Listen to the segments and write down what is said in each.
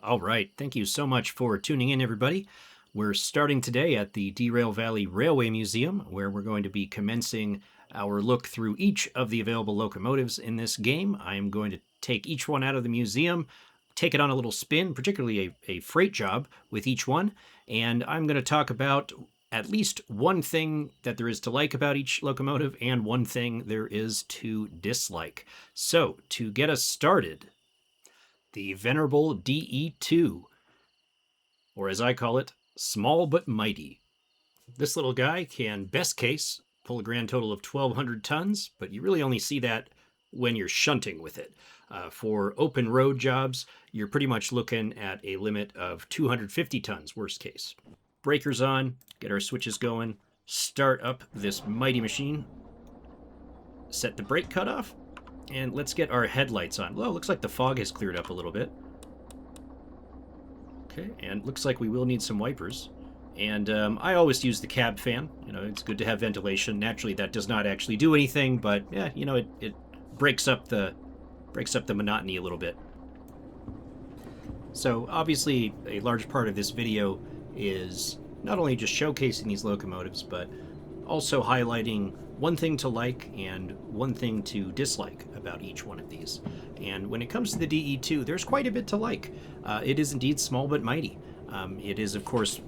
All right. Thank you so much for tuning in, everybody. We're starting today at the Derail Valley Railway Museum, where we're going to be commencing our look through each of the available locomotives in this game. I am going to take each one out of the museum, take it on a little spin, particularly a freight job with each one, and I'm going to talk about at least one thing that there is to like about each locomotive and one thing there is to dislike. So, to get us started, the venerable DE2, or as I call it, small but mighty. This little guy can, best case, pull a grand total of 1,200 tons, but you really only see that when you're shunting with it. For open road jobs, you're pretty much looking at a limit of 250 tons, worst case. Breakers on, get our switches going, start up this mighty machine, set the brake cutoff, and let's get our headlights on. Well, looks like the fog has cleared up a little bit. Okay, and looks like we will need some wipers. And I always use the cab fan. You know, it's good to have ventilation. Naturally, that does not actually do anything, but yeah, you know, it breaks up the monotony a little bit. So obviously, a large part of this video is not only just showcasing these locomotives, but also highlighting one thing to like and one thing to dislike about each one of these. And when it comes to the DE2, there's quite a bit to like. It is indeed small but mighty. It is, of course,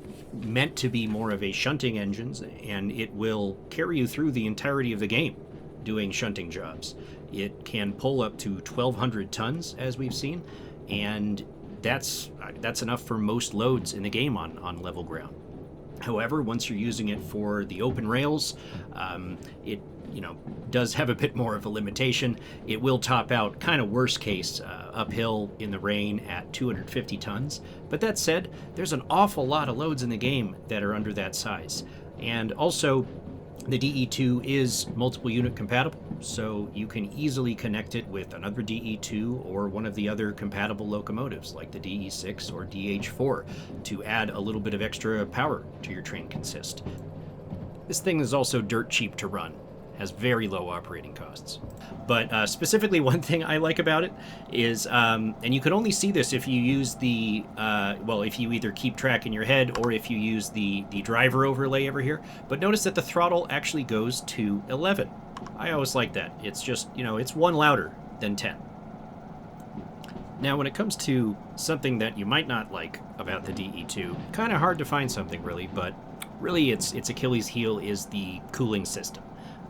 meant to be more of a shunting engine, and it will carry you through the entirety of the game doing shunting jobs. It can pull up to 1,200 tons, as we've seen, and that's enough for most loads in the game on level ground. However, once you're using it for the open rails, it does have a bit more of a limitation. It will top out kind of worst case uphill in the rain at 250 tons. But that said, there's an awful lot of loads in the game that are under that size. And also, the DE2 is multiple unit compatible, so you can easily connect it with another DE2 or one of the other compatible locomotives like the DE6 or DH4 to add a little bit of extra power to your train consist. This thing is also dirt cheap to run, has very low operating costs. But specifically, one thing I like about it is, and you can only see this if you use the, if you either keep track in your head or if you use the driver overlay over here. But notice that the throttle actually goes to 11. I always like that. It's just, it's one louder than 10. Now, when it comes to something that you might not like about the DE2, kind of hard to find something really, but really its Achilles heel is the cooling system.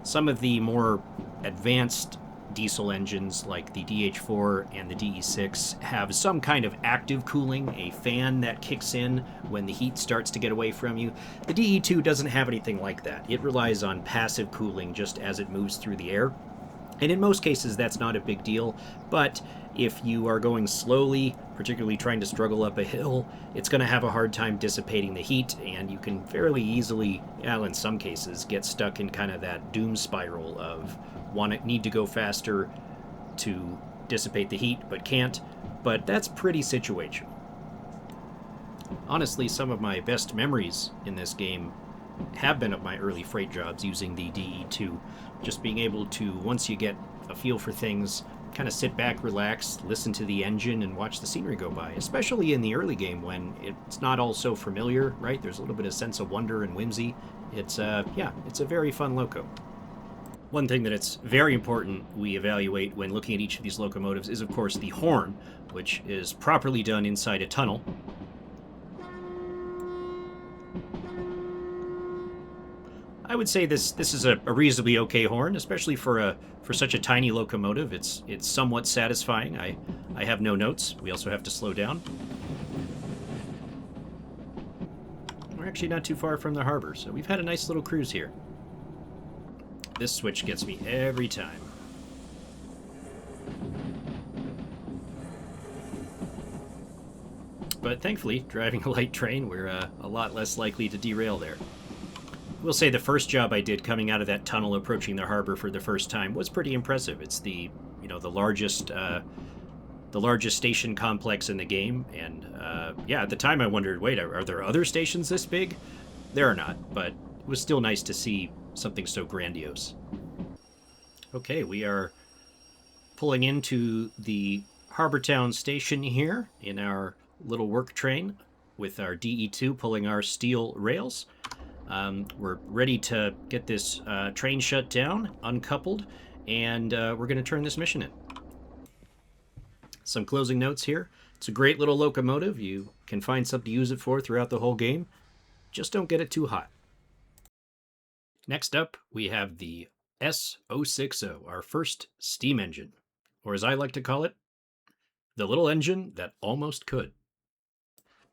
Some of the more advanced diesel engines like the DH4 and the DE6 have some kind of active cooling, a fan that kicks in when the heat starts to get away from you. The DE2 doesn't have anything like that. It relies on passive cooling just as it moves through the air. And in most cases, that's not a big deal, but if you are going slowly, particularly trying to struggle up a hill, it's going to have a hard time dissipating the heat, and you can fairly easily, in some cases, get stuck in kind of that doom spiral of need to go faster to dissipate the heat, but can't. But that's pretty situational. Honestly, some of my best memories in this game have been of my early freight jobs using the DE2. Just being able to, once you get a feel for things, kind of sit back, relax, listen to the engine, and watch the scenery go by, especially in the early game when it's not all so familiar, right? There's a little bit of sense of wonder and whimsy. It's a very fun loco. One thing that it's very important we evaluate when looking at each of these locomotives is, of course, the horn, which is properly done inside a tunnel. I would say this is a reasonably okay horn, especially for such a tiny locomotive. It's somewhat satisfying. I have no notes. We also have to slow down. We're actually not too far from the harbor, so we've had a nice little cruise here. This switch gets me every time. But thankfully, driving a light train, we're a lot less likely to derail there. We'll say the first job I did coming out of that tunnel approaching the harbor for the first time was pretty impressive. It's the largest station complex in the game, and at the time I wondered, wait, are there other stations this big? There are not, but it was still nice to see something so grandiose. Okay, we are pulling into the Harbortown station here in our little work train with our DE2 pulling our steel rails. We're ready to get this train shut down, uncoupled, and we're going to turn this mission in. Some closing notes here. It's a great little locomotive. You can find something to use it for throughout the whole game. Just don't get it too hot. Next up, we have the S060, our first steam engine, or as I like to call it, the little engine that almost could.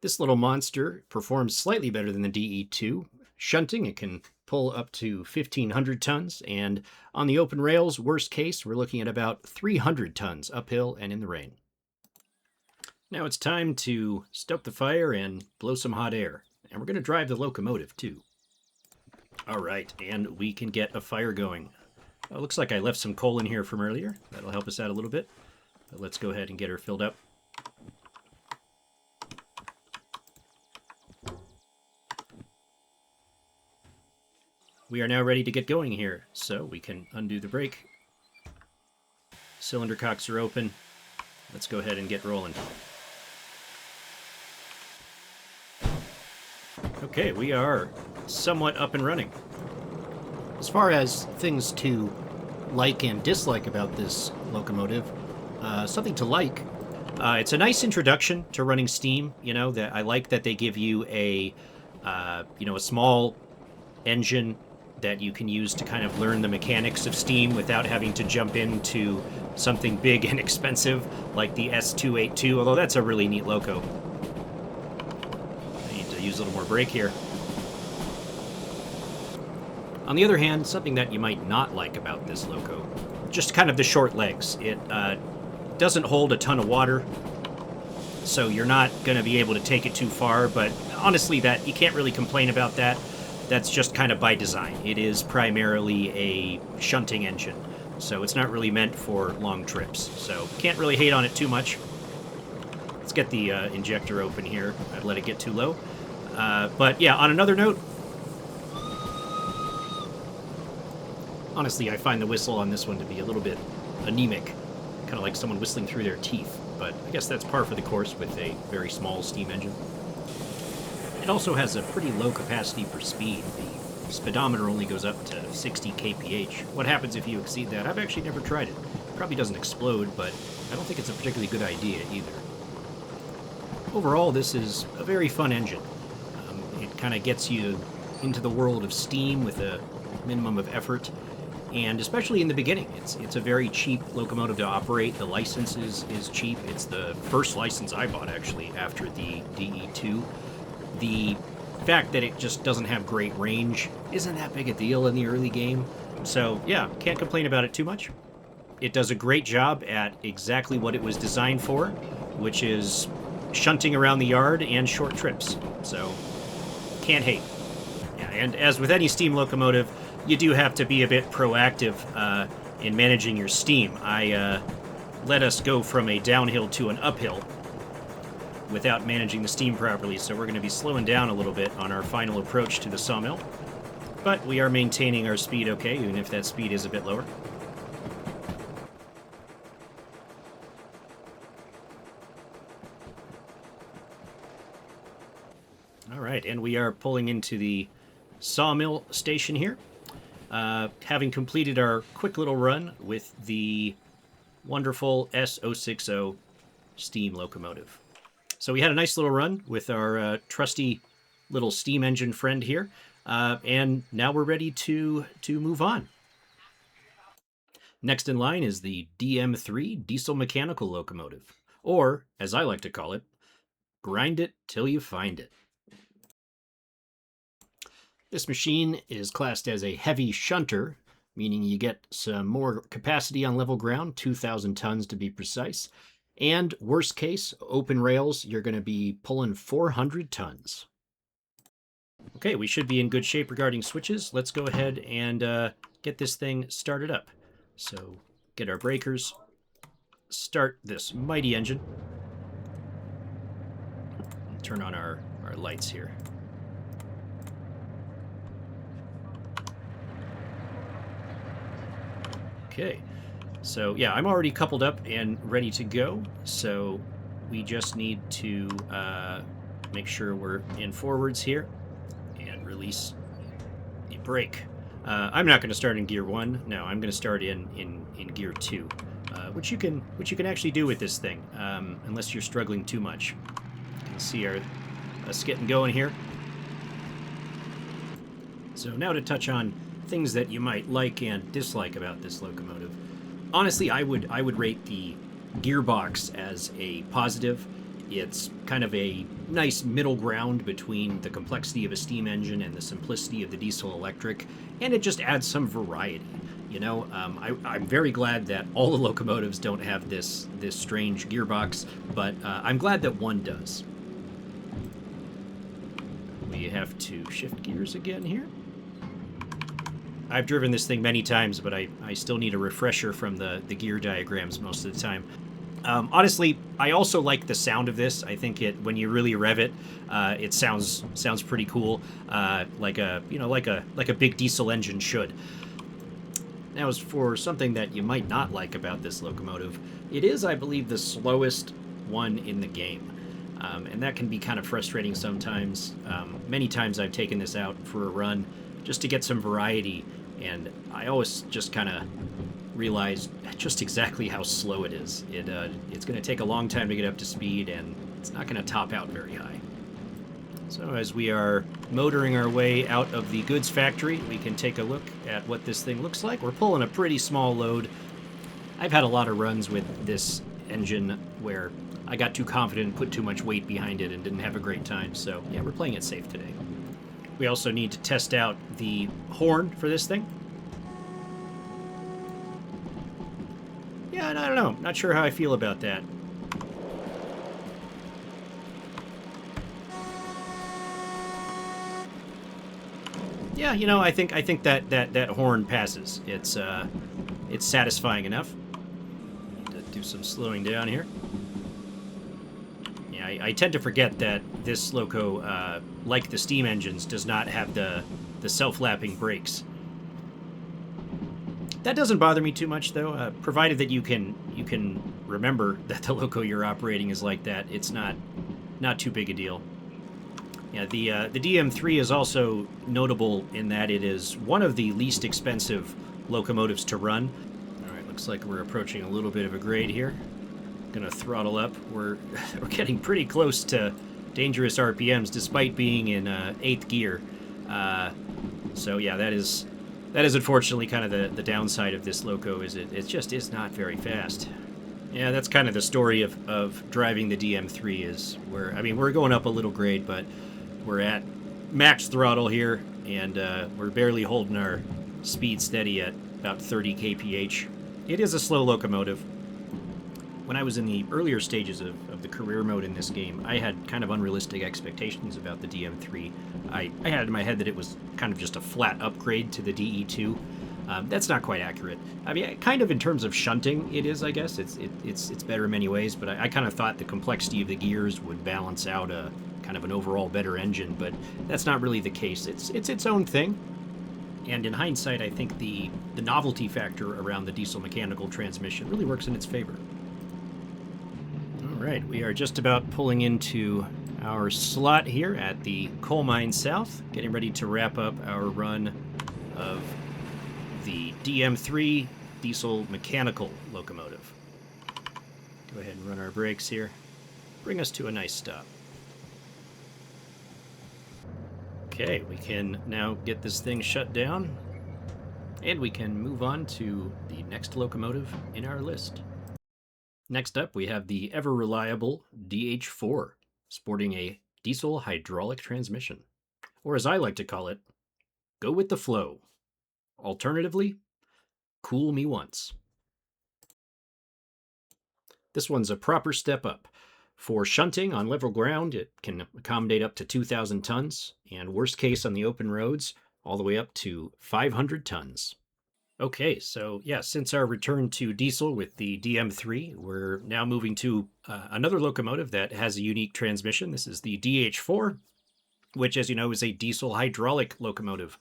This little monster performs slightly better than the DE2. Shunting, it can pull up to 1,500 tons, and on the open rails, worst case, we're looking at about 300 tons uphill and in the rain. Now it's time to stoke the fire and blow some hot air. And we're going to drive the locomotive, too. All right, and we can get a fire going. Oh, looks like I left some coal in here from earlier. That'll help us out a little bit. But let's go ahead and get her filled up. We are now ready to get going here, so we can undo the brake. Cylinder cocks are open. Let's go ahead and get rolling. Okay, we are somewhat up and running. As far as things to like and dislike about this locomotive, something to like, it's a nice introduction to running steam. You know, that I like that they give you a small engine that you can use to kind of learn the mechanics of steam without having to jump into something big and expensive like the S282, although that's a really neat loco. I need to use a little more brake here. On the other hand, something that you might not like about this loco, just kind of the short legs. It doesn't hold a ton of water, so you're not going to be able to take it too far, but honestly, that you can't really complain about that. That's just kind of by design. It is primarily a shunting engine, so it's not really meant for long trips. So can't really hate on it too much. Let's get the injector open here. I'd let it get too low. But yeah, on another note, honestly, I find the whistle on this one to be a little bit anemic, kind of like someone whistling through their teeth. But I guess that's par for the course with a very small steam engine. It also has a pretty low capacity for speed. The speedometer only goes up to 60 kph. What happens if you exceed that? I've actually never tried it. It probably doesn't explode, but I don't think it's a particularly good idea either. Overall, this is a very fun engine. It kind of gets you into the world of steam with a minimum of effort, and especially in the beginning, it's a very cheap locomotive to operate. The license is cheap. It's the first license I bought, actually, after the DE2. The fact that it just doesn't have great range isn't that big a deal in the early game. So yeah, can't complain about it too much. It does a great job at exactly what it was designed for, which is shunting around the yard and short trips. So can't hate. Yeah, and as with any steam locomotive, you do have to be a bit proactive in managing your steam. I let us go from a downhill to an uphill without managing the steam properly, so we're going to be slowing down a little bit on our final approach to the sawmill. But we are maintaining our speed okay, even if that speed is a bit lower. Alright, and we are pulling into the sawmill station here, having completed our quick little run with the wonderful S060 steam locomotive. So we had a nice little run with our trusty little steam engine friend here, and now we're ready to move on. Next in line is the DM3 diesel mechanical locomotive, or, as I like to call it, grind it till you find it. This machine is classed as a heavy shunter, meaning you get some more capacity on level ground, 2,000 tons to be precise. And worst case, open rails, you're going to be pulling 400 tons. Okay, we should be in good shape regarding switches. Let's go ahead and get this thing started up. So get our breakers, start this mighty engine, and turn on our lights here. Okay. So yeah, I'm already coupled up and ready to go. So we just need to make sure we're in forwards here and release the brake. I'm not going to start in gear 1. No, I'm going to start in gear 2, which you can actually do with this thing, unless you're struggling too much. You can see us getting going here. So now to touch on things that you might like and dislike about this locomotive. Honestly, I would rate the gearbox as a positive. It's kind of a nice middle ground between the complexity of a steam engine and the simplicity of the diesel electric, and it just adds some variety. You know, I'm very glad that all the locomotives don't have this strange gearbox, but I'm glad that one does. We have to shift gears again here. I've driven this thing many times, but I still need a refresher from the gear diagrams most of the time. Honestly, I also like the sound of this. I think when you really rev it, it sounds pretty cool, like a big diesel engine should. Now, as for something that you might not like about this locomotive, it is, I believe, the slowest one in the game. And that can be kind of frustrating sometimes. Many times I've taken this out for a run just to get some variety, and I always just kind of realize just exactly how slow it is. It's going to take a long time to get up to speed, and it's not going to top out very high. So as we are motoring our way out of the goods factory, we can take a look at what this thing looks like. We're pulling a pretty small load. I've had a lot of runs with this engine where I got too confident and put too much weight behind it and didn't have a great time, so yeah, we're playing it safe today. We also need to test out the horn for this thing. Yeah, I don't know. Not sure how I feel about that. Yeah, you know, I think that horn passes. It's satisfying enough. Need to do some slowing down here. Yeah, I tend to forget that this loco, like the steam engines, does not have the self-lapping brakes. That doesn't bother me too much, though, provided that you can remember that the loco you're operating is like that. It's not too big a deal. Yeah, the DM3 is also notable in that it is one of the least expensive locomotives to run. All right, looks like we're approaching a little bit of a grade here. Gonna throttle up. We're getting pretty close to dangerous RPMs, despite being in 8th gear. So yeah, that is unfortunately kind of the downside of this loco. Is it just is not very fast. Yeah, that's kind of the story of driving the DM3. Is we're going up a little grade, but we're at max throttle here, and we're barely holding our speed steady at about 30 kph. It is a slow locomotive. When I was in the earlier stages of the career mode in this game, I had kind of unrealistic expectations about the DM3. I had in my head that it was kind of just a flat upgrade to the DE2. That's not quite accurate. I mean, kind of in terms of shunting, it is, I guess. It's better in many ways, but I kind of thought the complexity of the gears would balance out a kind of an overall better engine, but that's not really the case. It's its own thing. And in hindsight, I think the novelty factor around the diesel mechanical transmission really works in its favor. All right, we are just about pulling into our slot here at the Coal Mine South, getting ready to wrap up our run of the DM3 diesel mechanical locomotive. Go ahead and run our brakes here. Bring us to a nice stop. Okay, we can now get this thing shut down, and we can move on to the next locomotive in our list. Next up, we have the ever-reliable DH4, sporting a diesel hydraulic transmission, or as I like to call it, go with the flow. Alternatively, cool me once. This one's a proper step up. For shunting on level ground, it can accommodate up to 2,000 tons, and worst case on the open roads, all the way up to 500 tons. Okay, so yeah, since our return to diesel with the DM3, we're now moving to another locomotive that has a unique transmission. This is the DH4. which, as you know, is a diesel hydraulic locomotive.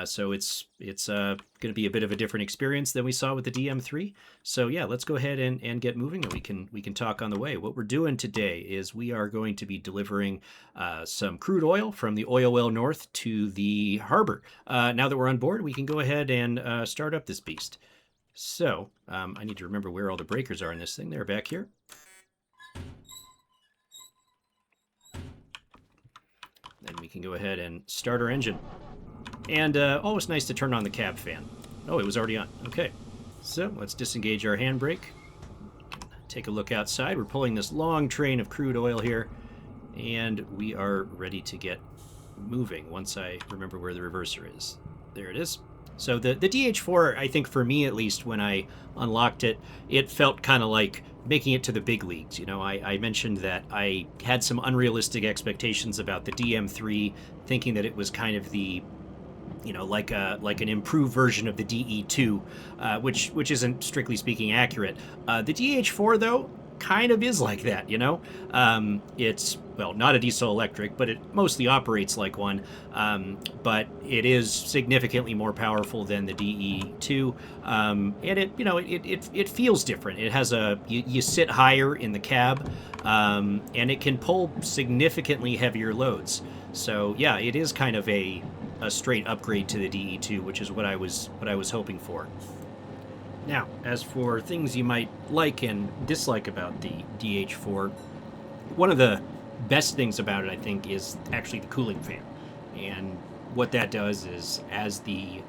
So it's going to be a bit of a different experience than we saw with the DM3. So yeah, let's go ahead and get moving, and we can talk on the way. What we're doing today is we are going to be delivering some crude oil from the oil well north to the harbor. Now that we're on board, we can go ahead and start up this beast. So I need to remember where all the breakers are in this thing. They're back here. Then we can go ahead and start our engine. And always nice to turn on the cab fan. Oh, it was already on. Okay. So let's disengage our handbrake. Take a look outside. We're pulling this long train of crude oil here. And we are ready to get moving once I remember where the reverser is. There it is. So the DH4, I think for me at least, when I unlocked it, it felt kind of like making it to the big leagues. You know, I mentioned that I had some unrealistic expectations about the DM3, thinking that it was kind of the, you know, like an improved version of the DE2, which isn't strictly speaking accurate. The DH4 though kind of is like that, you know. It's, well, not a diesel electric, but it mostly operates like one. But it is significantly more powerful than the DE2, and it, you know, it feels different. It has you sit higher in the cab, and it can pull significantly heavier loads. So yeah, it is kind of a straight upgrade to the DE2, which is what I was hoping for. Now, as for things you might like and dislike about the DH4, one of the best things about it, I think, is actually the cooling fan. And what that does is, as the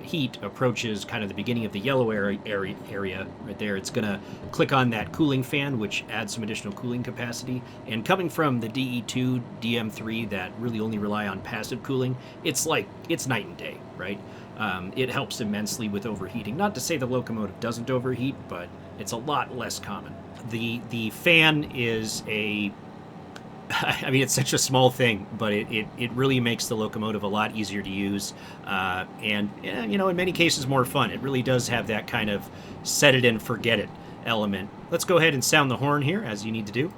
heat approaches kind of the beginning of the yellow area right there, it's going to click on that cooling fan, which adds some additional cooling capacity. And coming from the DE2, DM3 that really only rely on passive cooling, it's night and day, right? It helps immensely with overheating. Not to say the locomotive doesn't overheat, but it's a lot less common. The fan is I mean, it's such a small thing, but it really makes the locomotive a lot easier to use, and you know, in many cases more fun. It really does have that kind of set it and forget it element. Let's go ahead and sound the horn here, as you need to do.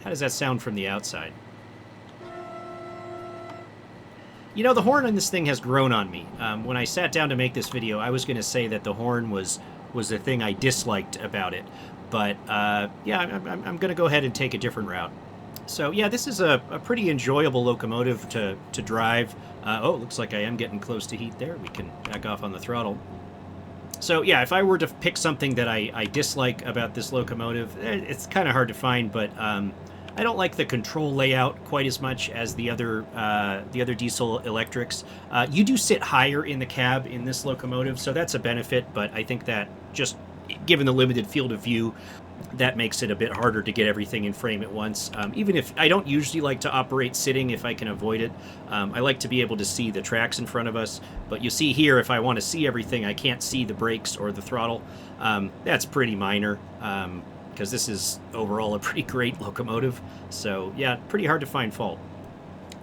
How does that sound from the outside? You know, the horn on this thing has grown on me. When I sat down to make this video, I was going to say that the horn was the thing I disliked about it. But, yeah, I'm going to go ahead and take a different route. So, yeah, this is a pretty enjoyable locomotive to drive. Oh, looks like I am getting close to heat there. We can back off on the throttle. So, yeah, if I were to pick something that I dislike about this locomotive, it's kind of hard to find, but I don't like the control layout quite as much as the other diesel electrics. You do sit higher in the cab in this locomotive, so that's a benefit, but I think that just given the limited field of view, that makes it a bit harder to get everything in frame at once. Even if I don't usually like to operate sitting if I can avoid it, I like to be able to see the tracks in front of us. But you see here, if I want to see everything, I can't see the brakes or the throttle. That's pretty minor, because this is overall a pretty great locomotive. So yeah, pretty hard to find fault.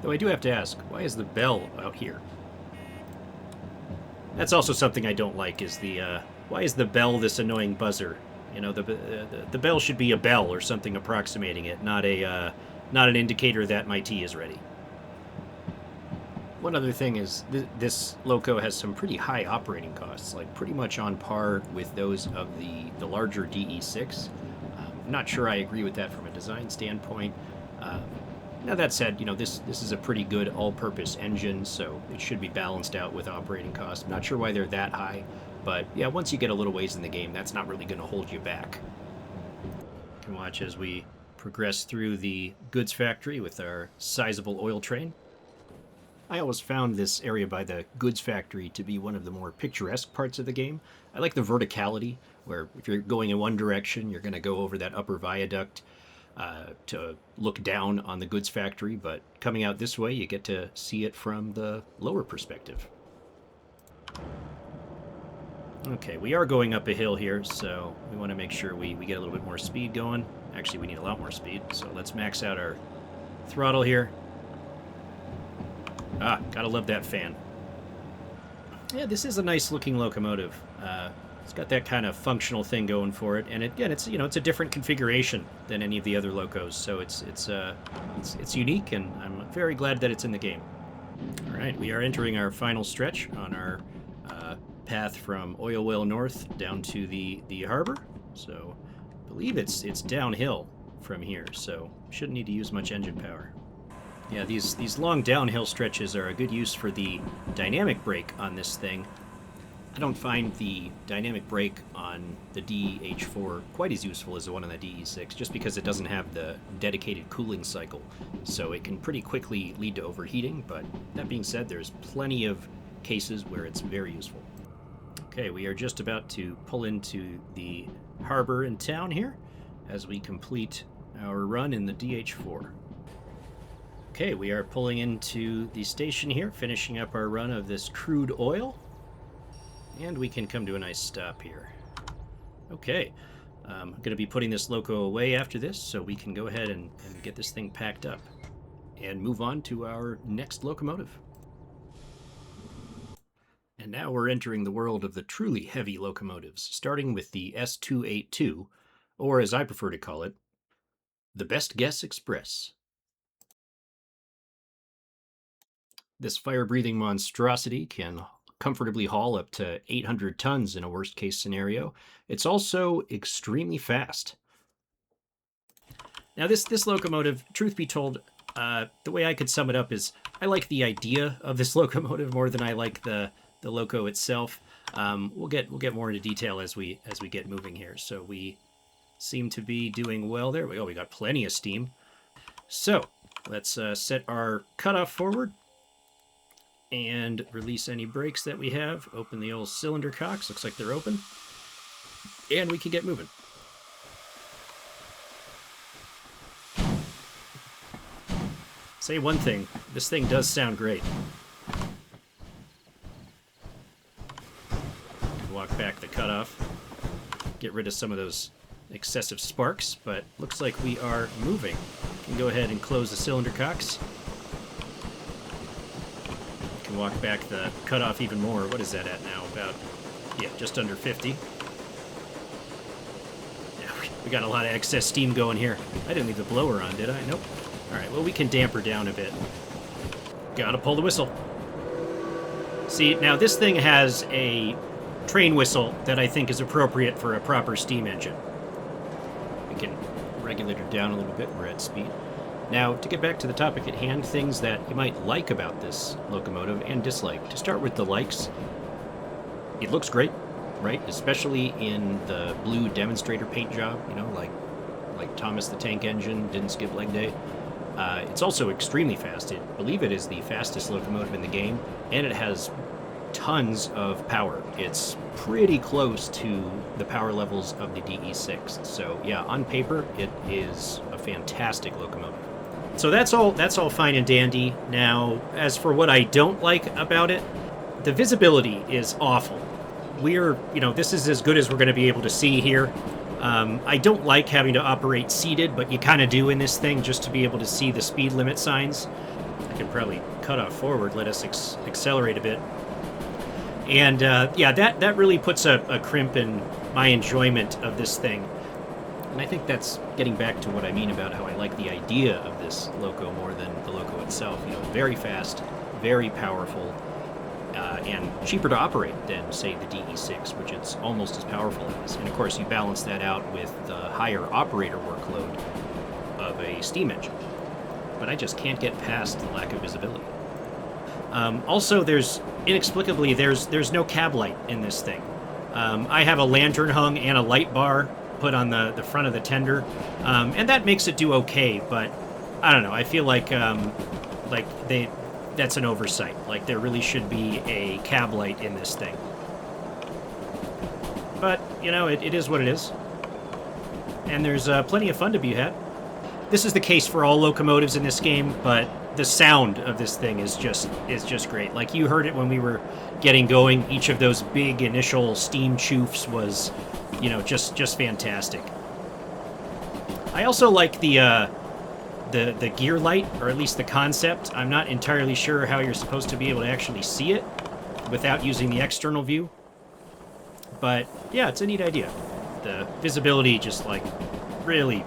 Though I do have to ask, why is the bell out here? That's also something I don't like, is why is the bell this annoying buzzer? You know, the bell should be a bell or something approximating it, not an indicator that my tea is ready. One other thing is this loco has some pretty high operating costs, like pretty much on par with those of the larger DE6. I'm not sure I agree with that from a design standpoint. Now that said, you know, this is a pretty good all-purpose engine, so it should be balanced out with operating costs. I'm not sure why they're that high. But yeah, once you get a little ways in the game, that's not really going to hold you back. You can watch as we progress through the goods factory with our sizable oil train. I always found this area by the goods factory to be one of the more picturesque parts of the game. I like the verticality, where if you're going in one direction, you're going to go over that upper viaduct to look down on the goods factory, but coming out this way, you get to see it from the lower perspective. Okay, we are going up a hill here, so we want to make sure we get a little bit more speed going. Actually, we need a lot more speed, so let's max out our throttle here. Ah, gotta love that fan. Yeah, this is a nice looking locomotive. It's got that kind of functional thing going for it, and again, it's it's a different configuration than any of the other locos, so it's unique, and I'm very glad that it's in the game. All right, we are entering our final stretch on our path from Oil Well North down to the harbor. So, I believe it's downhill from here, so shouldn't need to use much engine power. Yeah, these long downhill stretches are a good use for the dynamic brake on this thing. I don't find the dynamic brake on the DH4 quite as useful as the one on the DE6, just because it doesn't have the dedicated cooling cycle, so it can pretty quickly lead to overheating, but that being said, there's plenty of cases where it's very useful. Okay, we are just about to pull into the harbor in town here as we complete our run in the DH4. Okay, we are pulling into the station here, finishing up our run of this crude oil. And we can come to a nice stop here. Okay, I'm going to be putting this loco away after this, so we can go ahead and get this thing packed up and move on to our next locomotive. And now we're entering the world of the truly heavy locomotives, starting with the S282, or as I prefer to call it, the Best Guess Express. This fire-breathing monstrosity can comfortably haul up to 800 tons in a worst-case scenario. It's also extremely fast. Now, this locomotive, truth be told, the way I could sum it up is I like the idea of this locomotive more than I like the loco itself. We'll get more into detail as we get moving here. So we seem to be doing well there. We got plenty of steam. So let's set our cutoff forward and release any brakes that we have. Open the old cylinder cocks. Looks like they're open. And we can get moving. Say one thing, this thing does sound great. Walk back the cutoff. Get rid of some of those excessive sparks, but looks like we are moving. We can go ahead and close the cylinder cocks. Can walk back the cutoff even more. What is that at now? About, yeah, just under 50. Yeah, we got a lot of excess steam going here. I didn't leave the blower on, did I? Nope. All right, well, we can damper down a bit. Gotta pull the whistle. See, now this thing has a train whistle that I think is appropriate for a proper steam engine. We can regulate her down a little bit. We're at speed. Now, to get back to the topic at hand, things that you might like about this locomotive and dislike. To start with the likes, it looks great, right? Especially in the blue demonstrator paint job, you know, like Thomas the Tank Engine didn't skip leg day. It's also extremely fast. I believe it is the fastest locomotive in the game, and it has tons of power. It's pretty close to the power levels of the DE6. So yeah, on paper, it is a fantastic locomotive. So that's all fine and dandy. Now, as for what I don't like about it, the visibility is awful. This is as good as we're going to be able to see here. I don't like having to operate seated, but you kind of do in this thing just to be able to see the speed limit signs. I can probably cut off forward, let us accelerate a bit. And yeah, that really puts a crimp in my enjoyment of this thing. And I think that's getting back to what I mean about how I like the idea of this loco more than the loco itself. You know, very fast, very powerful, and cheaper to operate than, say, the DE6, which it's almost as powerful as. And of course, you balance that out with the higher operator workload of a steam engine. But I just can't get past the lack of visibility. Also, inexplicably, there's no cab light in this thing. I have a lantern hung and a light bar put on the front of the tender, and that makes it do okay, but I don't know, I feel like that's an oversight. Like, there really should be a cab light in this thing. But, you know, it is what it is. And there's plenty of fun to be had. This is the case for all locomotives in this game, but the sound of this thing is just great. Like, you heard it when we were getting going. Each of those big initial steam choofs was, you know, just fantastic. I also like the gear light, or at least the concept. I'm not entirely sure how you're supposed to be able to actually see it without using the external view. But yeah, it's a neat idea. The visibility just like really,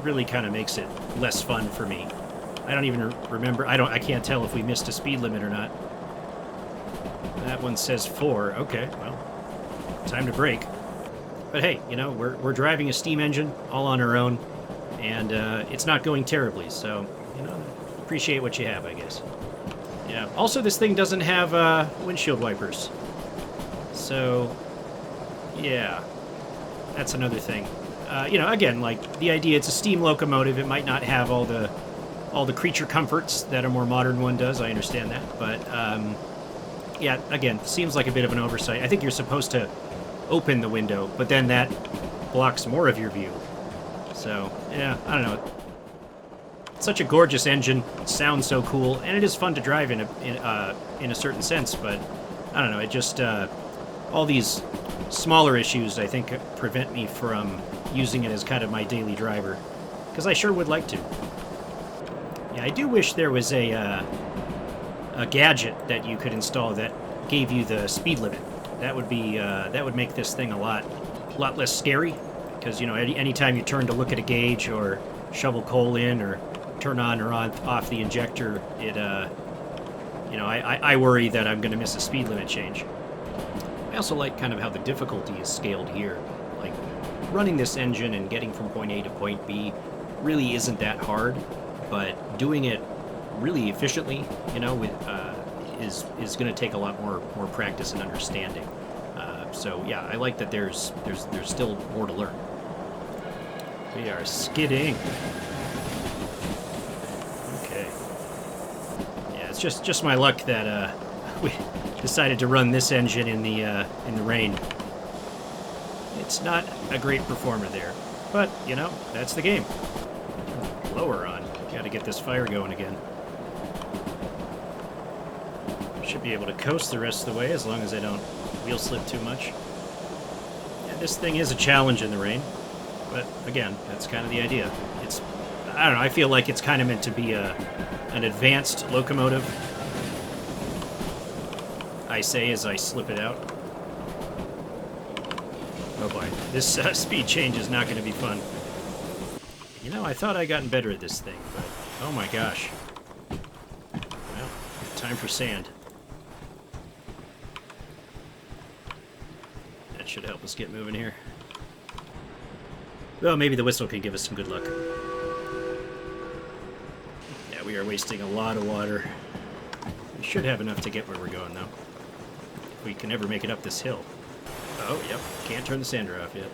really kind of makes it less fun for me. I don't even remember. I can't tell if we missed a speed limit or not. That one says 4. Okay, well, time to brake. But hey, you know, we're driving a steam engine all on our own, and it's not going terribly. So, you know, appreciate what you have, I guess. Yeah. Also, this thing doesn't have windshield wipers. So, yeah, that's another thing. You know, again, like the idea, it's a steam locomotive. It might not have all the creature comforts that a more modern one does. I understand that, but yeah, again, seems like a bit of an oversight. I think you're supposed to open the window, but then that blocks more of your view. So yeah, I don't know. It's such a gorgeous engine. It sounds so cool, and it is fun to drive in a certain sense. But I don't know. It just all these smaller issues, I think, prevent me from using it as kind of my daily driver, because I sure would like to. Yeah, I do wish there was a gadget that you could install that gave you the speed limit. That would be that would make this thing a lot less scary, because you know anytime you turn to look at a gauge or shovel coal in or turn on or off the injector, it you know I worry that I'm going to miss a speed limit change. I also like kind of how the difficulty is scaled here. Like running this engine and getting from point A to point B really isn't that hard, but doing it really efficiently, you know, with is going to take a lot more practice and understanding. So yeah, I like that there's still more to learn. We are skidding. Okay. Yeah, it's just my luck that we decided to run this engine in the rain. It's not a great performer there, but you know that's the game. Blower on. Got to get this fire going again. Should be able to coast the rest of the way as long as I don't wheel slip too much. Yeah, this thing is a challenge in the rain, but again, that's kind of the idea. It's, I don't know, I feel like it's kind of meant to be an advanced locomotive. I say as I slip it out. Oh boy, this speed change is not going to be fun. You know, I thought I'd gotten better at this thing, but oh my gosh. Well, time for sand. That should help us get moving here. Well, maybe the whistle can give us some good luck. Yeah, we are wasting a lot of water. We should have enough to get where we're going, though. If we can ever make it up this hill. Oh, yep. Can't turn the sander off yet.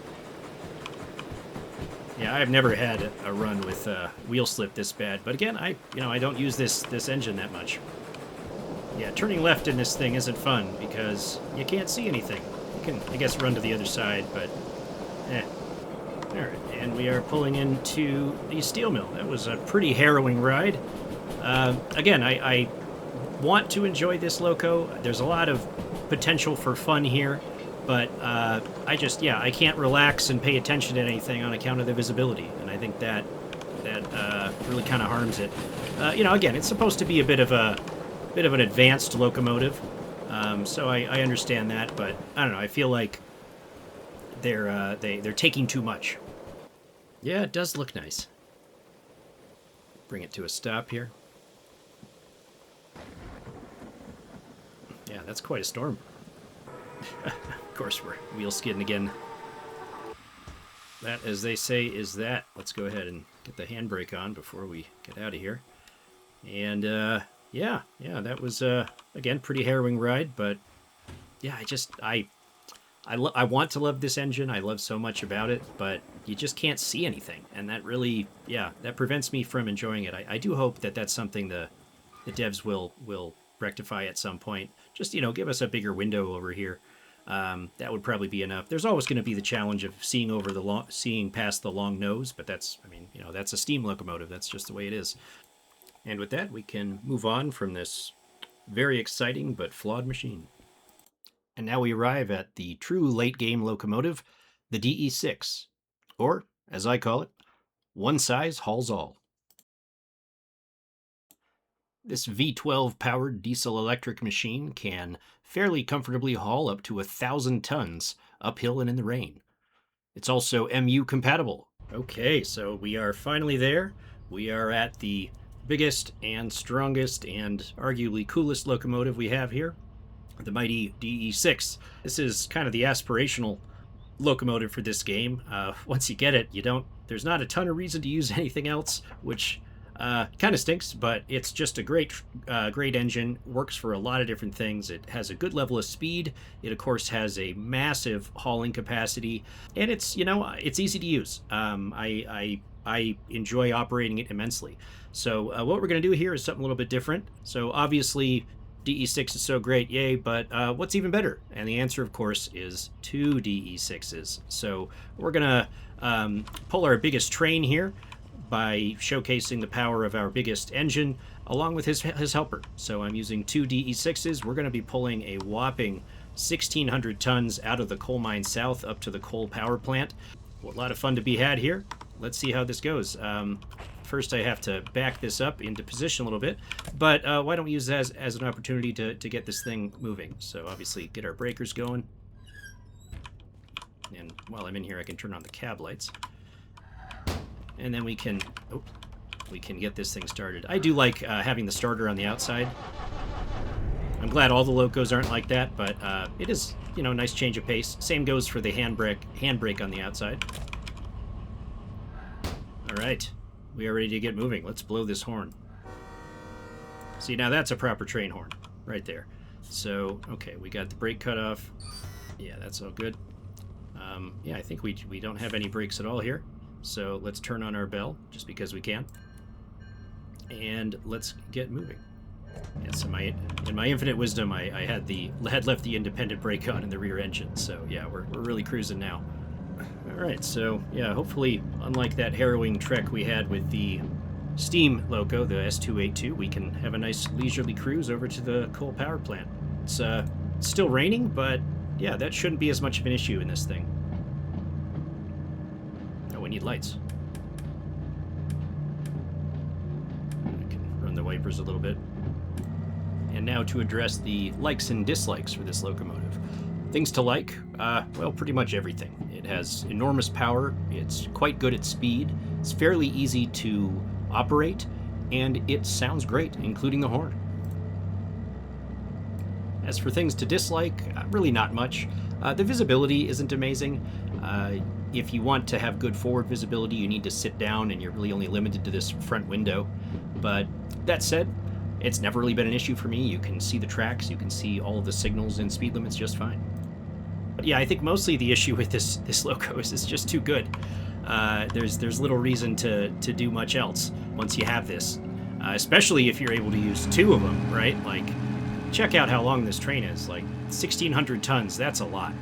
Yeah, I've never had a run with wheel slip this bad. But again, I don't use this engine that much. Yeah, turning left in this thing isn't fun because you can't see anything. You can, I guess, run to the other side, but All right, and we are pulling into the steel mill. That was a pretty harrowing ride. Again, I want to enjoy this loco. There's a lot of potential for fun here, but I can't relax and pay attention to anything on account of the visibility, and I think that really kind of harms it. Again, it's supposed to be a bit of an advanced locomotive, so I understand that, but I don't know. I feel like they're taking too much. Yeah, it does look nice. Bring it to a stop here. Yeah, that's quite a storm. Of course, we're wheel skidding again. That, as they say, is that. Let's go ahead and get the handbrake on before we get out of here. And yeah, that was again pretty harrowing ride, but yeah, I want to love this engine. I love so much about it, but you just can't see anything, and that really, that prevents me from enjoying it. I do hope that that's something the devs will rectify at some point. Just give us a bigger window over here. That would probably be enough. There's always going to be the challenge of seeing past the long nose, but that's that's a steam locomotive. That's just the way it is. And with that, we can move on from this very exciting but flawed machine. And now we arrive at the true late-game locomotive, the DE6, or, as I call it, one size hauls all. This V12 powered diesel electric machine can fairly comfortably haul up to 1,000 tons uphill and in the rain. It's also MU compatible. Okay, so we are finally there. We are at the biggest and strongest and arguably coolest locomotive we have here, the mighty DE6. This is kind of the aspirational locomotive for this game. Once you get it, there's not a ton of reason to use anything else, which kind of stinks, but it's just a great engine. Works for a lot of different things. It has a good level of speed. It of course has a massive hauling capacity, and it's easy to use. I enjoy operating it immensely. So what we're going to do here is something a little bit different. So obviously DE6 is so great, yay, but what's even better? And the answer, of course, is 2 DE6s. So we're going to pull our biggest train here by showcasing the power of our biggest engine along with his helper. So I'm using 2 DE6s. We're going to be pulling a whopping 1,600 tons out of the coal mine south up to the coal power plant. Well, a lot of fun to be had here. Let's see how this goes. First, I have to back this up into position a little bit, but why don't we use that as an opportunity to get this thing moving? So obviously get our breakers going. And while I'm in here, I can turn on the cab lights. And then we can get this thing started. I do like having the starter on the outside. I'm glad all the locos aren't like that, but it is, a nice change of pace. Same goes for the handbrake on the outside. All right, we are ready to get moving. Let's blow this horn. See, now that's a proper train horn right there. So, okay, we got the brake cut off. Yeah, that's all good. Yeah, I think we don't have any brakes at all here. So let's turn on our bell, just because we can. And let's get moving. Yes, in my infinite wisdom, I had left the independent brake on in the rear engine. So yeah, we're really cruising now. All right, so yeah, hopefully, unlike that harrowing trek we had with the steam loco, the S282, we can have a nice leisurely cruise over to the coal power plant. It's still raining, but yeah, that shouldn't be as much of an issue in this thing. Oh, we need lights. I can run the wipers a little bit. And now to address the likes and dislikes for this locomotive. Things to like, well, pretty much everything. It has enormous power, it's quite good at speed, it's fairly easy to operate, and it sounds great, including the horn. As for things to dislike, really not much. The visibility isn't amazing. If you want to have good forward visibility, you need to sit down, and you're really only limited to this front window. But that said, it's never really been an issue for me. You can see the tracks, you can see all of the signals and speed limits just fine. But yeah, I think mostly the issue with this loco is it's just too good. There's little reason to do much else once you have this, especially if you're able to use 2 of them, right? Like, check out how long this train is. Like 1,600 tons. That's a lot.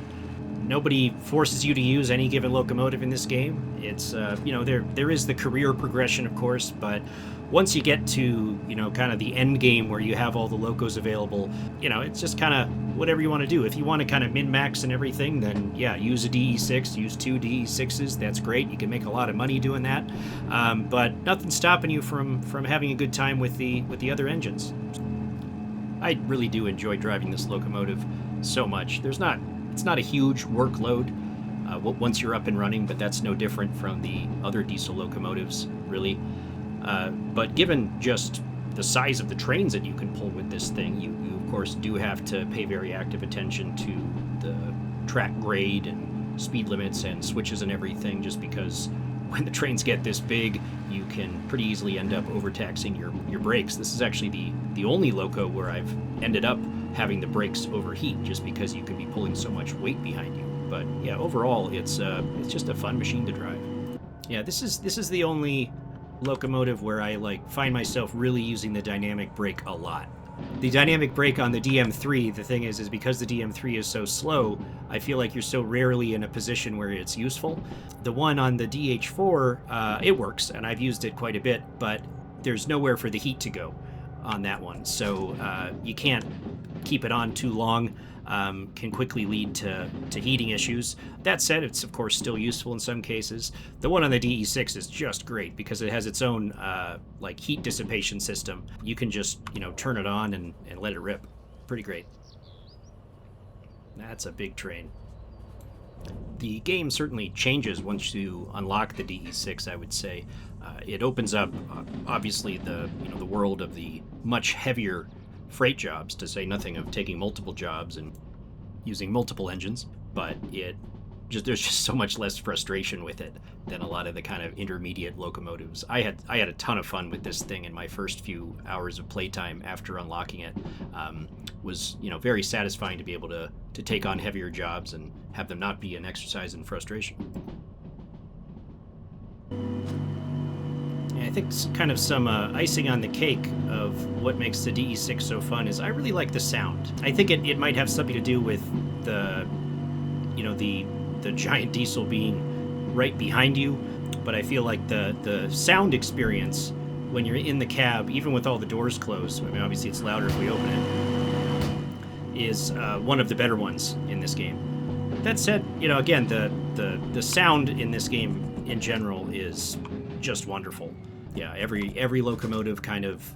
Nobody forces you to use any given locomotive in this game. It's there is the career progression, of course, but once you get to kind of the end game where you have all the locos available, it's just kind of whatever you want to do. If you want to kind of min-max and everything, then yeah, use a DE6, use 2 DE6s. That's great. You can make a lot of money doing that, but nothing's stopping you from having a good time with the other engines. I really do enjoy driving this locomotive so much. It's not a huge workload once you're up and running, but that's no different from the other diesel locomotives, really. But given just the size of the trains that you can pull with this thing, you of course do have to pay very active attention to the track grade and speed limits and switches and everything, just because when the trains get this big, you can pretty easily end up overtaxing your brakes. This is actually the only loco where I've ended up having the brakes overheat, just because you can be pulling so much weight behind you. But yeah, overall, it's just a fun machine to drive. Yeah, this is the only locomotive where I find myself really using the dynamic brake a lot. The dynamic brake on the DM3, the thing is because the DM3 is so slow, I feel like you're so rarely in a position where it's useful. The one on the DH4, it works, and I've used it quite a bit, but there's nowhere for the heat to go on that one, so you can't keep it on too long. can quickly lead to heating issues. That said, it's of course still useful in some cases. The one on the DE6 is just great because it has its own like heat dissipation system. You can just turn it on and let it rip. Pretty great. That's a big train. The game certainly changes once you unlock the DE6. I would say it opens up, obviously, the world of the much heavier freight jobs. To say nothing of taking multiple jobs and using multiple engines. But there's just so much less frustration with it than a lot of the kind of intermediate locomotives. I had a ton of fun with this thing in my first few hours of playtime after unlocking it. Was very satisfying to be able to take on heavier jobs and have them not be an exercise in frustration. And I think kind of some icing on the cake of what makes the DE6 so fun is I really like the sound. I think it might have something to do with the giant diesel being right behind you, but I feel like the sound experience when you're in the cab, even with all the doors closed, I mean obviously it's louder if we open it, is one of the better ones in this game. That said, again, the sound in this game in general is just wonderful. Yeah, every locomotive kind of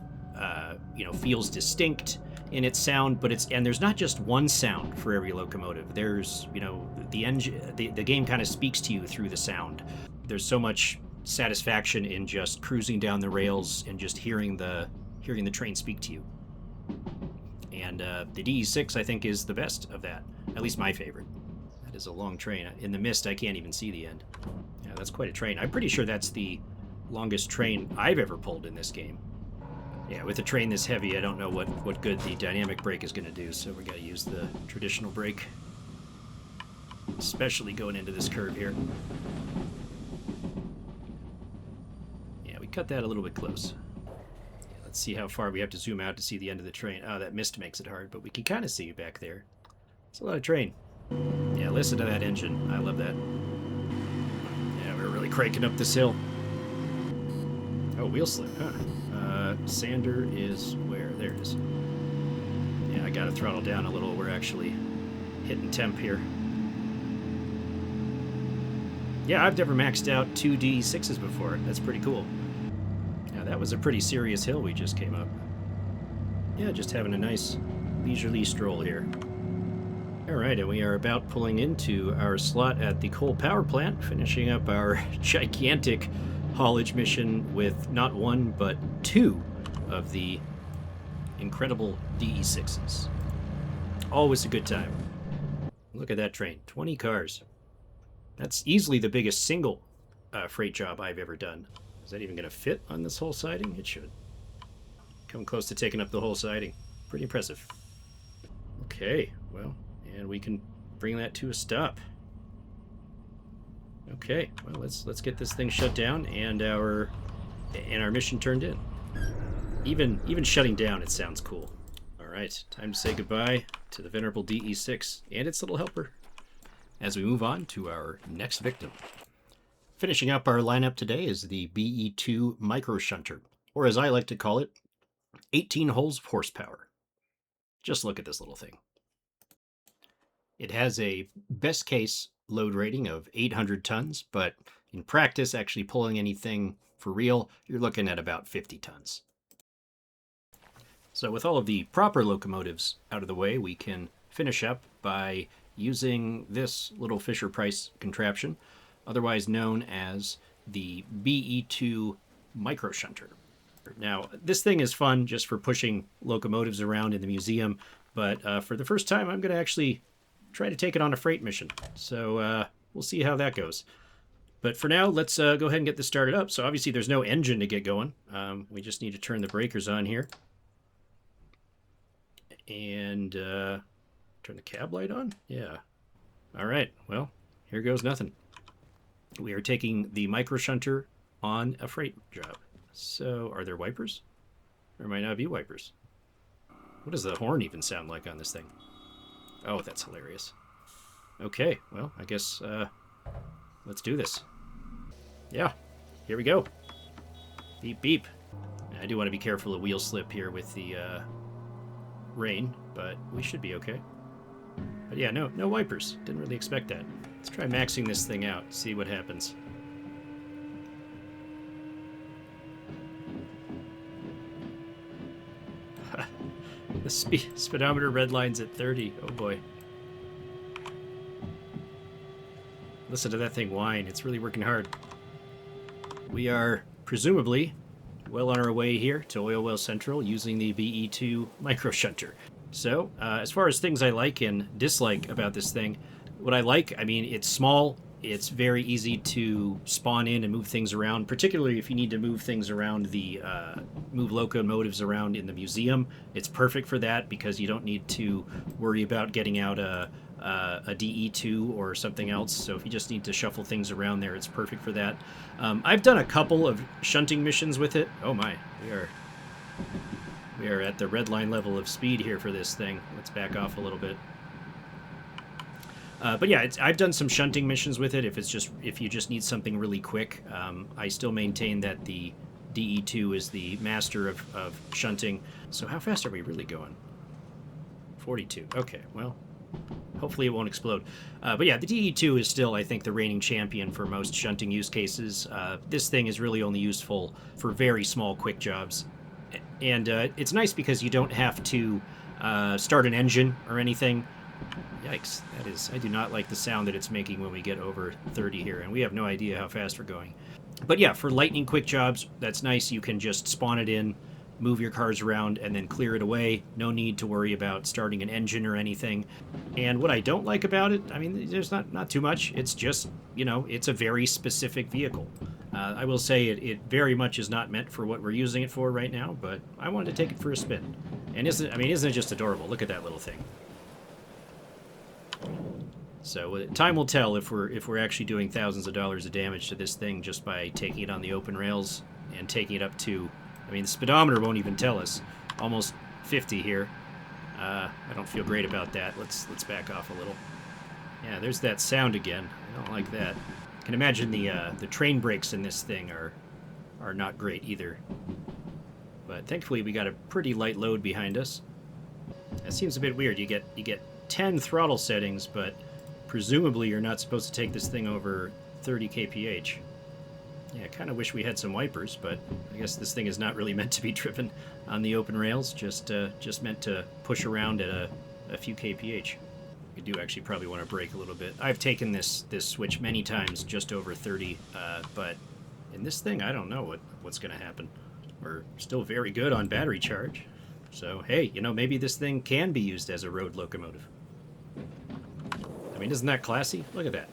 feels distinct in its sound, but there's not just one sound for every locomotive. There's the engine, the game kind of speaks to you through the sound. There's so much satisfaction in just cruising down the rails and just hearing the train speak to you. And the DE6 I think is the best of that, at least my favorite. That is a long train. In the mist I can't even see the end. Yeah, that's quite a train. I'm pretty sure that's the longest train I've ever pulled in this game. Yeah, with a train this heavy, I don't know what good the dynamic brake is going to do, so we're going to use the traditional brake. Especially going into this curve here. Yeah, we cut that a little bit close. Yeah, let's see how far we have to zoom out to see the end of the train. Oh, that mist makes it hard, but we can kind of see back there. It's a lot of train. Yeah, listen to that engine. I love that. Yeah, we're really cranking up this hill. Oh, wheel slip, huh? Sander is where? There it is. Yeah, I gotta throttle down a little. We're actually hitting temp here. Yeah, I've never maxed out 2 DE6s before. That's pretty cool. Yeah, that was a pretty serious hill we just came up. Yeah, just having a nice leisurely stroll here. Alright, and we are about pulling into our slot at the coal power plant, finishing up our gigantic haulage mission with not one, but 2 of the incredible DE6s. Always a good time. Look at that train. 20 cars. That's easily the biggest single freight job I've ever done. Is that even going to fit on this whole siding? It should. Come close to taking up the whole siding. Pretty impressive. Okay, well, and we can bring that to a stop. Okay, well, let's get this thing shut down and our mission turned in. Even shutting down, it sounds cool. All right, time to say goodbye to the venerable DE6 and its little helper as we move on to our next victim. Finishing up our lineup today is the BE2 Micro Shunter, or as I like to call it, 18 holes of horsepower. Just look at this little thing. It has a best case load rating of 800 tons, but in practice, actually pulling anything for real, you're looking at about 50 tons. So with all of the proper locomotives out of the way, we can finish up by using this little Fisher-Price contraption, otherwise known as the BE2 Micro Shunter. Now, this thing is fun just for pushing locomotives around in the museum, but for the first time, I'm going to actually try to take it on a freight mission. So we'll see how that goes. But for now, let's go ahead and get this started up. So obviously there's no engine to get going. We just need to turn the breakers on here. And turn the cab light on? Yeah. All right, well, here goes nothing. We are taking the Micro Shunter on a freight job. So are there wipers? There might not be wipers. What does the horn even sound like on this thing? Oh, that's hilarious. Okay, well, I guess let's do this. Yeah, here we go. Beep, beep. I do want to be careful of wheel slip here with the rain, but we should be okay. But yeah, no wipers. Didn't really expect that. Let's try maxing this thing out, see what happens. The speedometer red line's at 30. Oh boy. Listen to that thing whine. It's really working hard. We are presumably well on our way here to Oil Well Central using the BE2 micro shunter. So, as far as things I like and dislike about this thing, what I like, I mean, it's small. It's very easy to spawn in and move things around, particularly if you need to move things around move locomotives around in the museum. It's perfect for that because you don't need to worry about getting out a DE2 or something else. So if you just need to shuffle things around there, it's perfect for that. I've done a couple of shunting missions with it. Oh my, we are at the red line level of speed here for this thing. Let's back off a little bit. But yeah, I've done some shunting missions with it. If you just need something really quick, I still maintain that the DE2 is the master of shunting. So how fast are we really going? 42. Okay, well, hopefully it won't explode. But yeah, the DE2 is still, I think, the reigning champion for most shunting use cases. This thing is really only useful for very small, quick jobs. And it's nice because you don't have to start an engine or anything. Yikes, that is, I do not like the sound that it's making when we get over 30 here, and we have no idea how fast we're going. But yeah, for lightning quick jobs, that's nice. You can just spawn it in, move your cars around, and then clear it away. No need to worry about starting an engine or anything. And what I don't like about it, I mean, there's not too much. It's just, you know, it's a very specific vehicle. I will say it very much is not meant for what we're using it for right now, but I wanted to take it for a spin. And isn't it just adorable? Look at that little thing. So time will tell if we're actually doing thousands of dollars of damage to this thing just by taking it on the open rails and taking it up to, I mean, the speedometer won't even tell us. Almost 50 here. I don't feel great about that. Let's back off a little. Yeah, there's that sound again. I don't like that. I can imagine the train brakes in this thing are not great either. But thankfully we got a pretty light load behind us. That seems a bit weird. You get 10 throttle settings, but presumably you're not supposed to take this thing over 30 kph. Yeah, I kind of wish we had some wipers, but I guess this thing is not really meant to be driven on the open rails, just meant to push around at a few kph. We do actually probably want to brake a little bit. I've taken this switch many times just over 30, but in this thing, I don't know what's going to happen. We're still very good on battery charge. So, hey, you know, maybe this thing can be used as a road locomotive. I mean, isn't that classy? Look at that.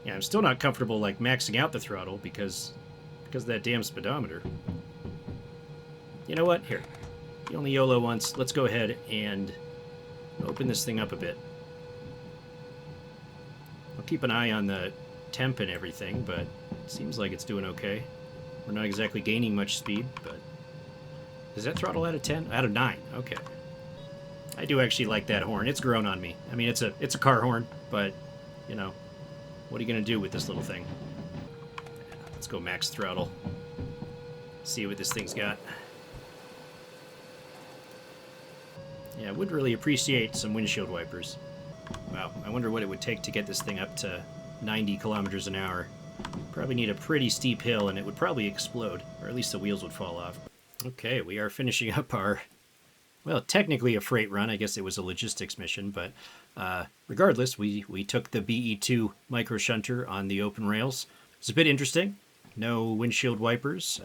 Yeah, I'm still not comfortable, like, maxing out the throttle because of that damn speedometer. You know what? Here. You only YOLO once. Let's go ahead and open this thing up a bit. I'll keep an eye on the temp and everything, but it seems like it's doing okay. We're not exactly gaining much speed, but... Is that throttle out of 10? Out of 9. Okay. I do actually like that horn. It's grown on me. I mean, it's a car horn, but, you know, what are you going to do with this little thing? Let's go max throttle. See what this thing's got. Yeah, I would really appreciate some windshield wipers. Wow, I wonder what it would take to get this thing up to 90 kilometers an hour. Probably need a pretty steep hill, and it would probably explode, or at least the wheels would fall off. Okay, we are finishing up our, well, technically a freight run. I guess it was a logistics mission, but regardless, we took the BE2 micro shunter on the open rails. It's a bit interesting. No windshield wipers.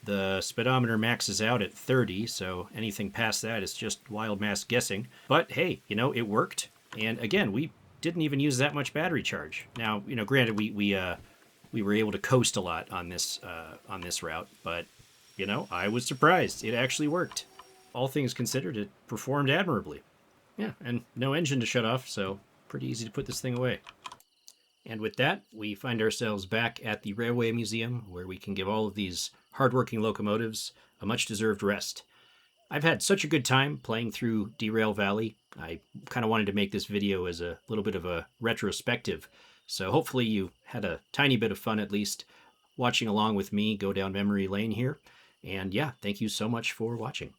The speedometer maxes out at 30, so anything past that is just wild mass guessing. But hey, you know, it worked. And again, we didn't even use that much battery charge. Now, you know, granted, we were able to coast a lot on this route, but you know, I was surprised. It actually worked. All things considered, it performed admirably. Yeah, and no engine to shut off, so pretty easy to put this thing away. And with that, we find ourselves back at the Railway Museum, where we can give all of these hardworking locomotives a much-deserved rest. I've had such a good time playing through Derail Valley. I kind of wanted to make this video as a little bit of a retrospective, so hopefully you had a tiny bit of fun at least watching along with me go down memory lane here. And yeah, thank you so much for watching.